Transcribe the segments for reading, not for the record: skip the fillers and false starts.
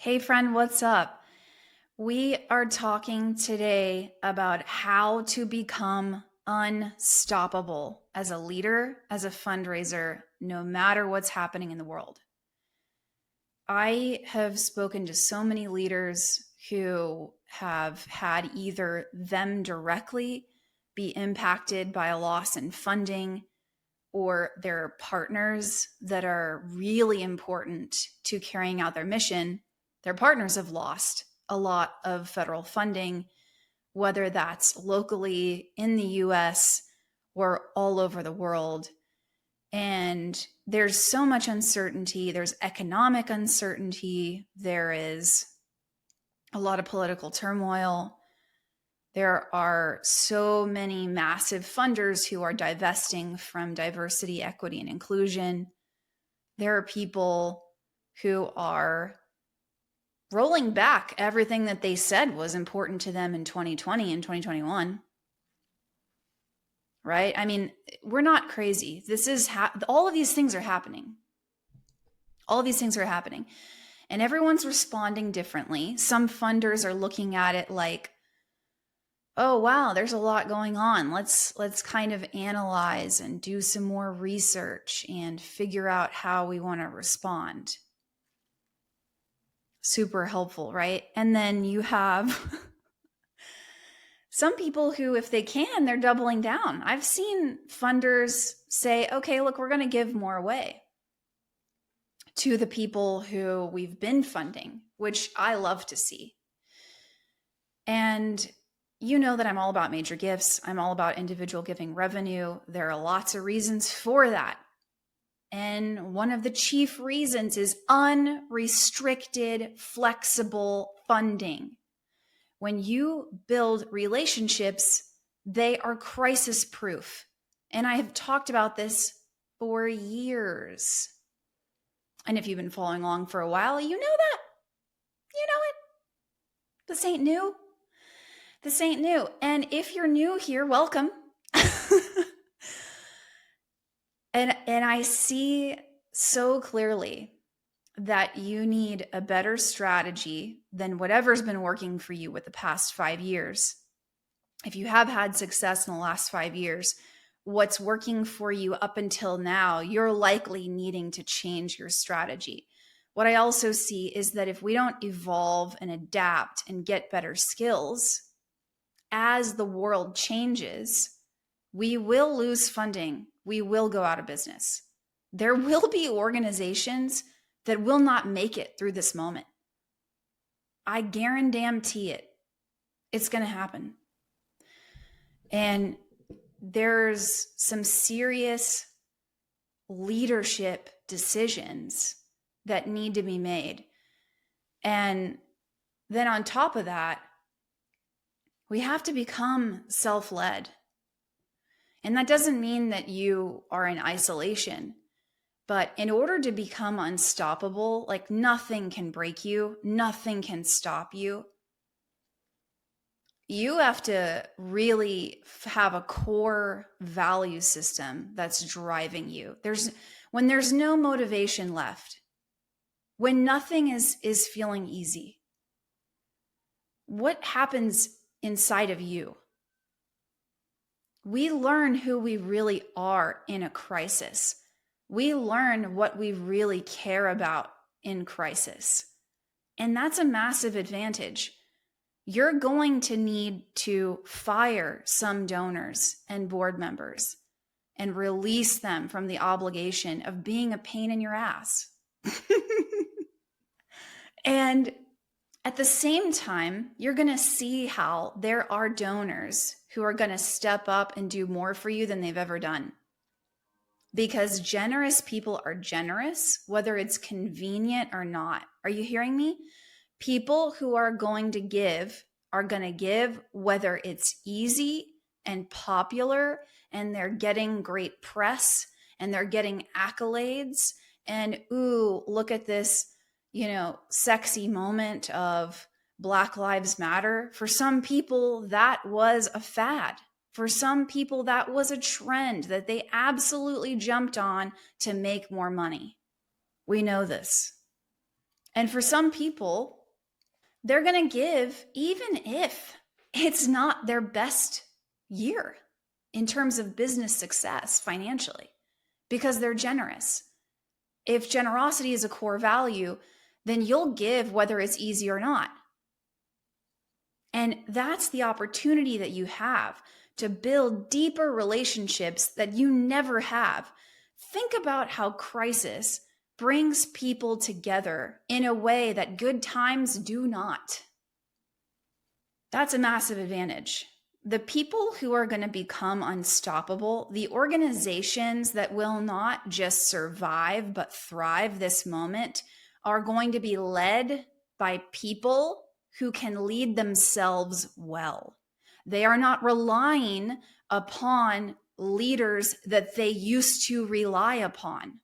Hey friend, what's up? We are talking today about how to become unstoppable as a leader, as a fundraiser, no matter what's happening in the world. I have spoken to so many leaders who have had either them directly be impacted by a loss in funding or their partners that are really important to carrying out their mission. Their partners have lost a lot of federal funding, whether that's locally in the US or all over the world. And there's so much uncertainty. There's economic uncertainty. There is a lot of political turmoil. There are so many massive funders who are divesting from diversity, equity, and inclusion. There are people who are rolling back everything that they said was important to them in 2020 and 2021. Right? I mean, we're not crazy. All of these things are happening. All of these things are happening. And everyone's responding differently. Some funders are looking at it like, oh wow, there's a lot going on. Let's kind of analyze and do some more research and figure out how we want to respond. Super helpful, right? And then you have some people who, if they can, they're doubling down. I've seen funders say, okay, look, we're going to give more away to the people who we've been funding, which I love to see. And you know that I'm all about major gifts. I'm all about individual giving revenue. There are lots of reasons for that. And one of the chief reasons is unrestricted, flexible funding. When you build relationships, they are crisis proof. And I have talked about this for years. And if you've been following along for a while, you know that. You know it. This ain't new. This ain't new. And if you're new here, welcome. And I see so clearly that you need a better strategy than whatever's been working for you with the past 5 years. If you have had success in the last 5 years, what's working for you up until now, you're likely needing to change your strategy. What I also see is that if we don't evolve and adapt and get better skills, as the world changes, we will lose funding. We will go out of business. There will be organizations that will not make it through this moment. I guarantee it. It's going to happen. And there's some serious leadership decisions that need to be made. And then on top of that, we have to become self-led. And that doesn't mean that you are in isolation. But in order to become unstoppable, like nothing can break you, nothing can stop you. You have to really have a core value system that's driving you. When there's no motivation left, when nothing is feeling easy, what happens inside of you? We learn who we really are in a crisis. We learn what we really care about in crisis. And that's a massive advantage. You're going to need to fire some donors and board members and release them from the obligation of being a pain in your ass. And at the same time, you're going to see how there are donors who are going to step up and do more for you than they've ever done. Because generous people are generous, whether it's convenient or not. Are you hearing me? People who are going to give whether it's easy and popular and they're getting great press and they're getting accolades and ooh, look at this, sexy moment of Black Lives Matter. For some people, that was a fad. For some people, that was a trend that they absolutely jumped on to make more money. We know this. And for some people, They're going to give even if it's not their best year in terms of business success financially, because they're generous. If generosity is a core value, then you'll give whether it's easy or not. And that's the opportunity that you have to build deeper relationships that you never have. Think about how crisis brings people together in a way that good times do not. That's a massive advantage. The people who are going to become unstoppable, the organizations that will not just survive but thrive this moment, are going to be led by people who can lead themselves well. They are not relying upon leaders that they used to rely upon.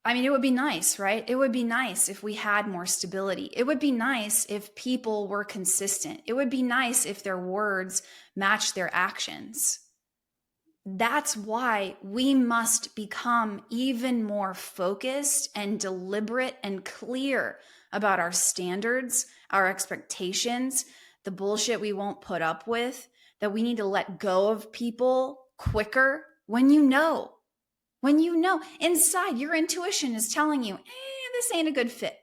I mean, it would be nice, right? It would be nice if we had more stability. It would be nice if people were consistent. It would be nice if their words matched their actions. That's why we must become even more focused and deliberate and clear about our standards, our expectations, the bullshit we won't put up with, that we need to let go of people quicker when you know inside your intuition is telling you, this ain't a good fit.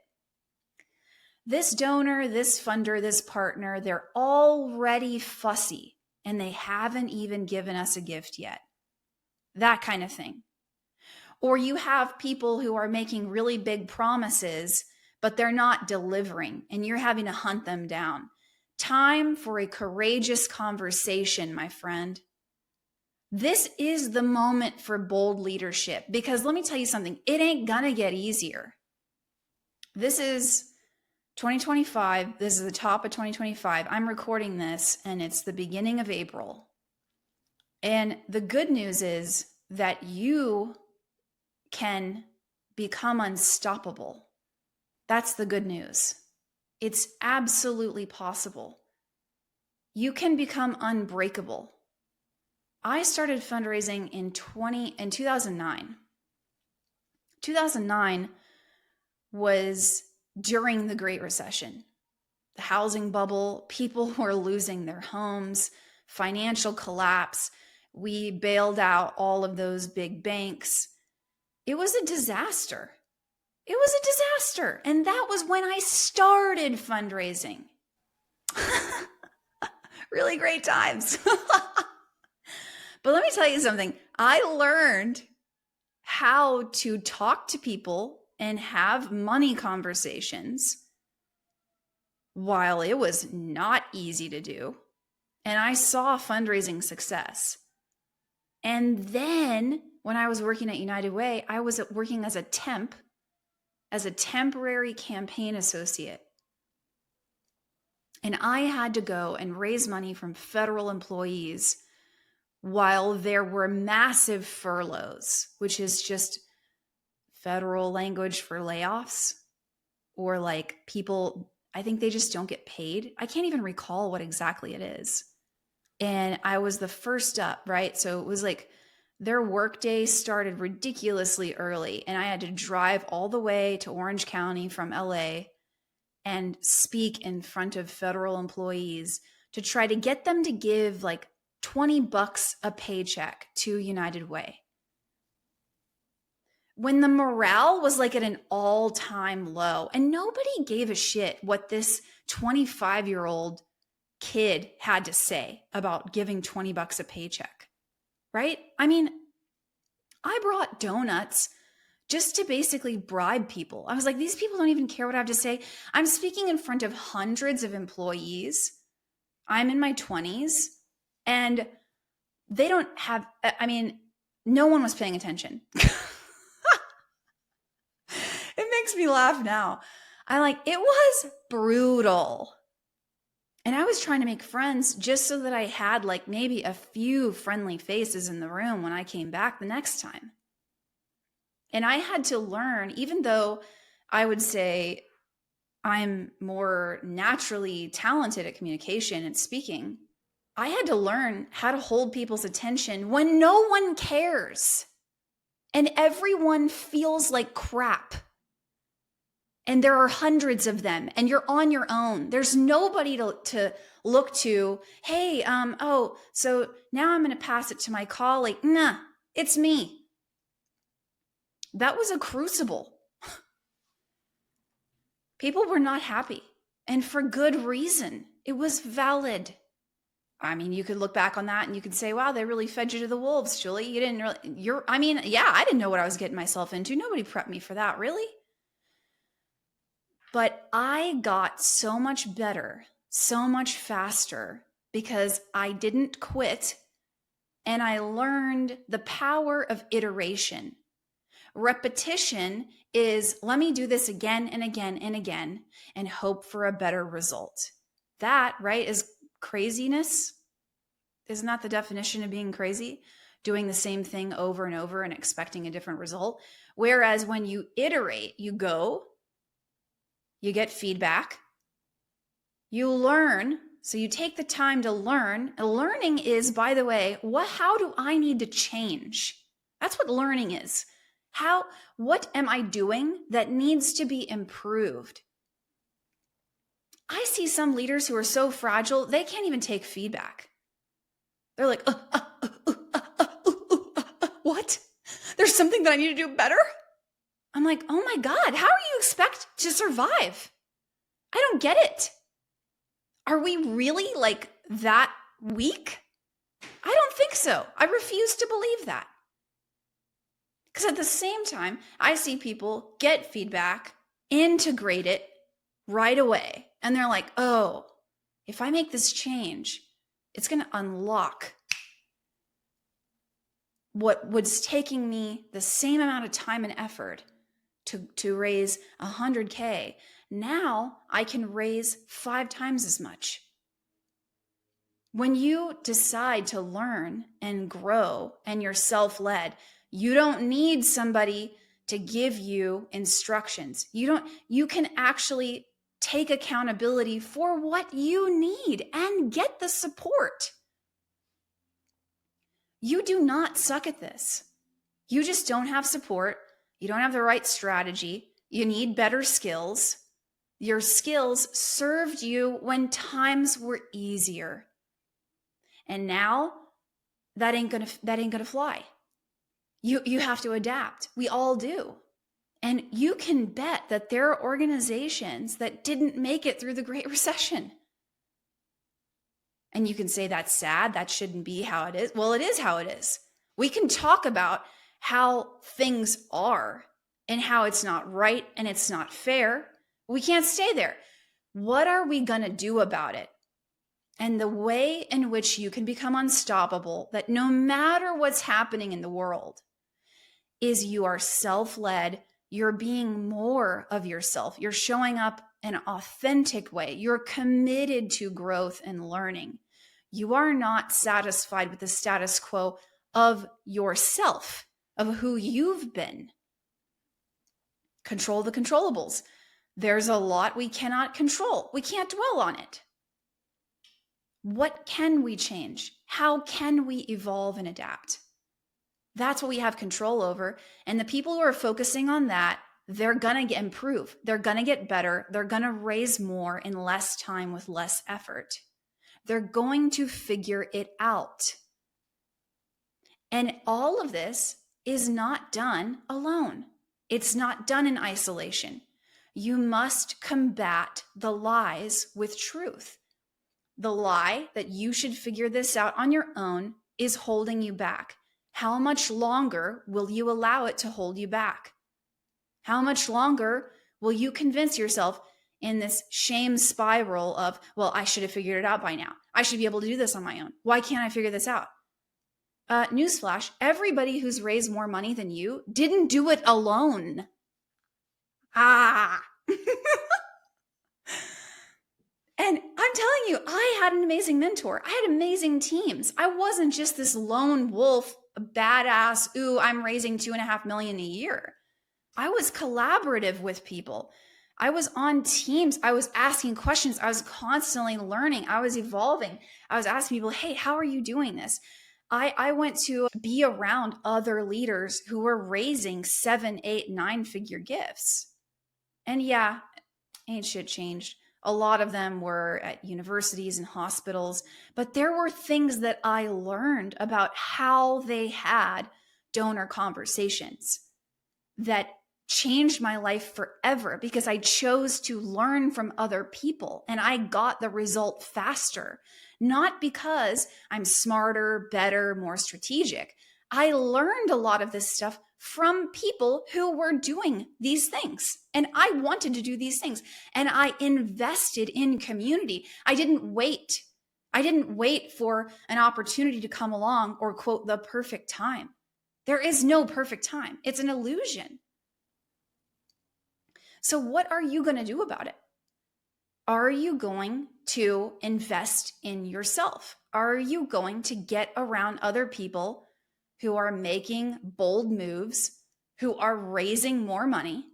This donor, this funder, this partner, they're already fussy and they haven't even given us a gift yet. That kind of thing. Or you have people who are making really big promises, but they're not delivering and you're having to hunt them down. Time for a courageous conversation, my friend. This is the moment for bold leadership, because let me tell you something, it ain't gonna get easier. This is 2025. This is the top of 2025. I'm recording this and it's the beginning of April. And the good news is that you can become unstoppable. That's the good news. It's absolutely possible. You can become unbreakable. I started fundraising in 2009. 2009 was during the Great Recession, the housing bubble, people were losing their homes, financial collapse. We bailed out all of those big banks. It was a disaster. It was a disaster. And that was when I started fundraising. Really great times. But let me tell you something. I learned how to talk to people and have money conversations while it was not easy to do. And I saw fundraising success. And then when I was working at United Way, I was working as a temporary campaign associate. And I had to go and raise money from federal employees while there were massive furloughs, which is just federal language for layoffs, or like people, I think they just don't get paid. I can't even recall what exactly it is. And I was the first up, right? So it was like their workday started ridiculously early, and I had to drive all the way to Orange County from LA and speak in front of federal employees to try to get them to give like $20 a paycheck to United Way. When the morale was like at an all-time low and nobody gave a shit what this 25-year-old kid had to say about giving $20 a paycheck, right? I mean, I brought donuts just to basically bribe people. I was like, these people don't even care what I have to say. I'm speaking in front of hundreds of employees. I'm in my 20s and they don't have, I mean, no one was paying attention. It makes me laugh now. It was brutal. And I was trying to make friends just so that I had like maybe a few friendly faces in the room when I came back the next time. And I had to learn, even though I would say I'm more naturally talented at communication and speaking, I had to learn how to hold people's attention when no one cares and everyone feels like crap. And there are hundreds of them, and you're on your own. There's nobody to look to. Hey, so now I'm going to pass it to my colleague. Nah, it's me. That was a crucible. People were not happy, and for good reason. It was valid. I mean, you could look back on that and you could say, wow, they really fed you to the wolves, Julie. You didn't really, I didn't know what I was getting myself into. Nobody prepped me for that, really. But I got so much better, so much faster because I didn't quit and I learned the power of iteration. Repetition is let me do this again and again and again and hope for a better result. That, right, is craziness. Isn't that the definition of being crazy? Doing the same thing over and over and expecting a different result. Whereas when you iterate, you get feedback, you learn. So you take the time to learn. Learning is, by the way, how do I need to change? That's what learning is. What am I doing that needs to be improved? I see some leaders who are so fragile, they can't even take feedback. They're like, what? There's something that I need to do better? I'm like, oh my God, how are you expect to survive? I don't get it. Are we really like that weak? I don't think so. I refuse to believe that. Because at the same time, I see people get feedback, integrate it right away. And they're like, oh, if I make this change, it's going to unlock what was taking me the same amount of time and effort to raise 100K. Now I can raise 5 times as much. When you decide to learn and grow and you're self-led, you don't need somebody to give you instructions. You can actually take accountability for what you need and get the support. You do not suck at this. You just don't have support. You don't have the right strategy. You need better skills. Your skills served you when times were easier. And now that ain't gonna fly. You have to adapt. We all do. And you can bet that there are organizations that didn't make it through the Great Recession. And you can say that's sad. That shouldn't be how it is. Well, it is how it is. We can talk about how things are and how it's not right and it's not fair. We can't stay there. What are we going to do about it? And the way in which you can become unstoppable, that no matter what's happening in the world, is you are self-led. You're being more of yourself. You're showing up in an authentic way. You're committed to growth and learning. You are not satisfied with the status quo of yourself, of who you've been. Control the controllables. There's a lot we cannot control. We can't dwell on it. What can we change? How can we evolve and adapt? That's what we have control over. And the people who are focusing on that, they're going to improve. They're going to get better. They're going to raise more in less time with less effort. They're going to figure it out. And all of this is not done alone. It's not done in isolation. You must combat the lies with truth. The lie that you should figure this out on your own is holding you back. How much longer will you allow it to hold you back? How much longer will you convince yourself in this shame spiral of, well, I should have figured it out by now. I should be able to do this on my own. Why can't I figure this out? Newsflash, everybody who's raised more money than you didn't do it alone. And I'm telling you, I had an amazing mentor. I had amazing teams. I wasn't just this lone wolf, badass, I'm raising $2.5 million a year. I was collaborative with people. I was on teams. I was asking questions. I was constantly learning. I was evolving. I was asking people, hey, how are you doing this? I went to be around other leaders who were raising 7, 8, 9-figure gifts. And yeah, ain't shit changed. A lot of them were at universities and hospitals, but there were things that I learned about how they had donor conversations that changed my life forever because I chose to learn from other people and I got the result faster. Not because I'm smarter, better, more strategic. I learned a lot of this stuff from people who were doing these things. And I wanted to do these things. And I invested in community. I didn't wait. I didn't wait for an opportunity to come along or quote the perfect time. There is no perfect time. It's an illusion. So what are you going to do about it? Are you going to invest in yourself? Are you going to get around other people who are making bold moves, who are raising more money,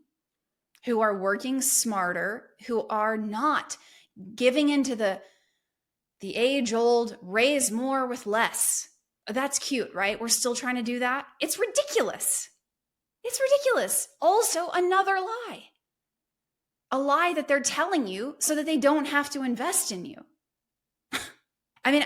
who are working smarter, who are not giving into the age-old raise more with less? That's cute, right? We're still trying to do that. It's ridiculous. It's ridiculous. Also, another lie. A lie that they're telling you so that they don't have to invest in you. I mean,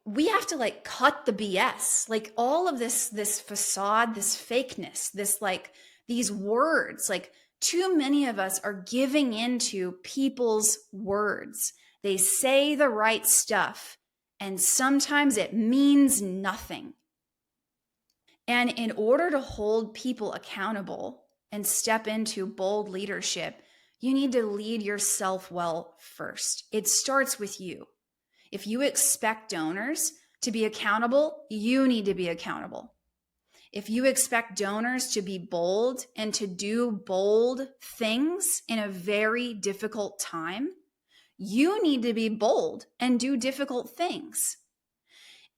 we have to like cut the BS. Like all of this facade, this fakeness, this like these words, like too many of us are giving into people's words. They say the right stuff and sometimes it means nothing. And in order to hold people accountable and step into bold leadership, you need to lead yourself well first. It starts with you. If you expect donors to be accountable, you need to be accountable. If you expect donors to be bold and to do bold things in a very difficult time, you need to be bold and do difficult things.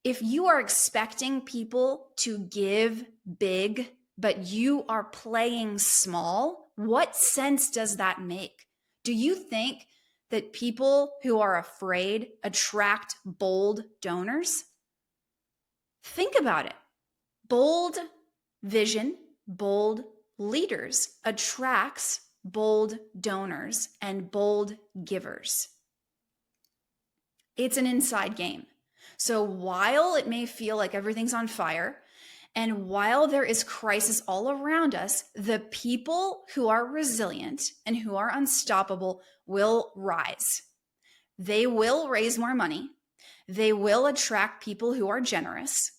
If you are expecting people to give big, but you are playing small, what sense does that make? Do you think that people who are afraid attract bold donors? Think about it. Bold vision, bold leaders attracts bold donors and bold givers. It's an inside game. So while it may feel like everything's on fire, and while there is crisis all around us, the people who are resilient and who are unstoppable will rise. They will raise more money. They will attract people who are generous.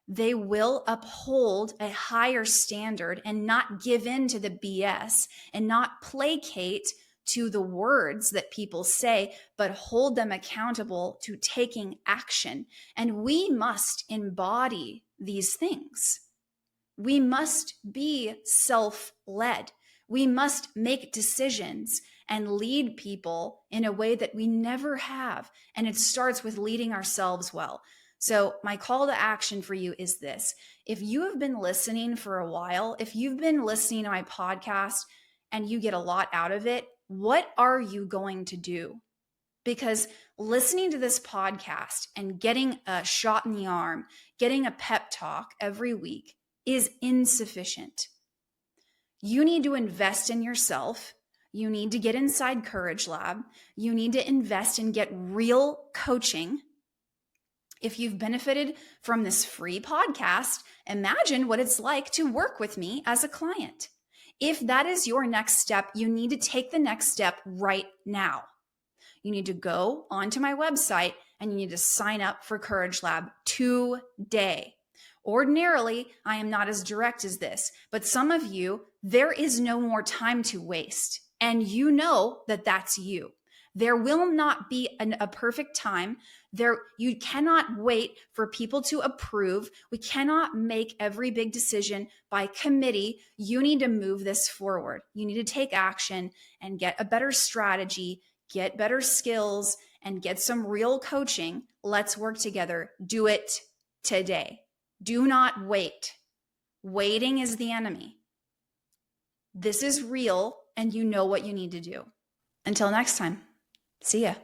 They will uphold a higher standard and not give in to the BS and not placate to the words that people say, but hold them accountable to taking action. And we must embody these things. We must be self-led. We must make decisions and lead people in a way that we never have. And it starts with leading ourselves well. So my call to action for you is this. If you have been listening for a while, if you've been listening to my podcast and you get a lot out of it, what are you going to do? Because listening to this podcast and getting a shot in the arm, getting a pep talk every week is insufficient. You need to invest in yourself. You need to get inside Courage Lab. You need to invest and get real coaching. If you've benefited from this free podcast, imagine what it's like to work with me as a client. If that is your next step, you need to take the next step right now. You need to go onto my website and you need to sign up for Courage Lab today. Ordinarily, I am not as direct as this, but some of you, there is no more time to waste. And you know that that's you. There will not be a perfect time. You cannot wait for people to approve. We cannot make every big decision by committee. You need to move this forward. You need to take action and get a better strategy, get better skills, and get some real coaching. Let's work together. Do it today. Do not wait. Waiting is the enemy. This is real, and you know what you need to do. Until next time, see ya.